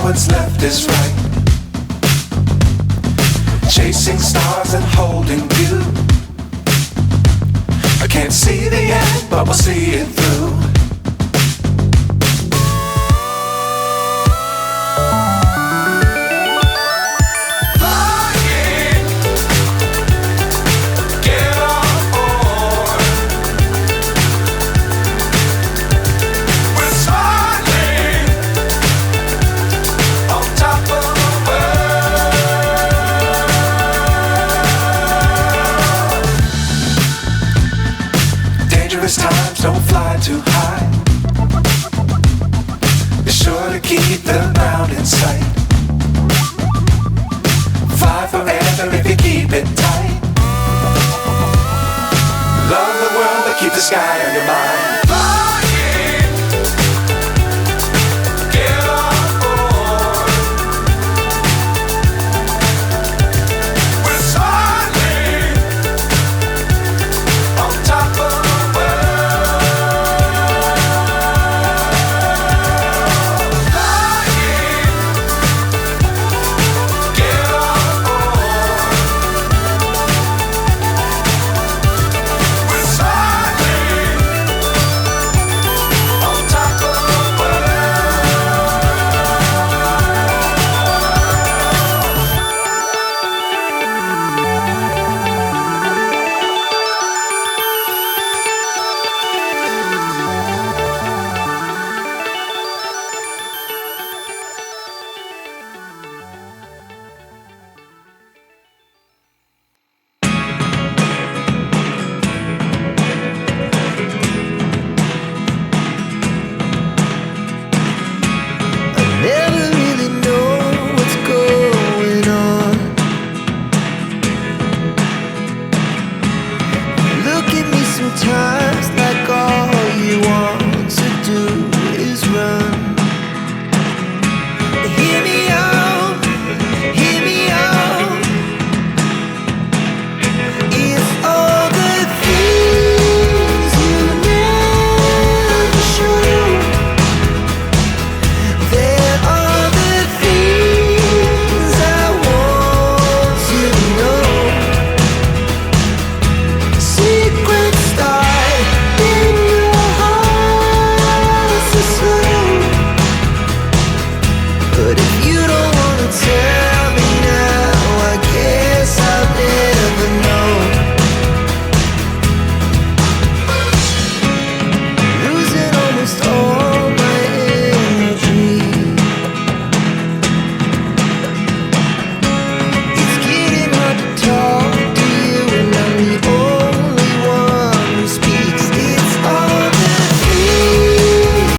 what's left is right. Chasing stars and holding you. I can't see the end, but we'll see it through. Times don't fly too high. Be sure to keep the ground in sight. Fly forever if you keep it tight. Love the world but keep the sky on your mind.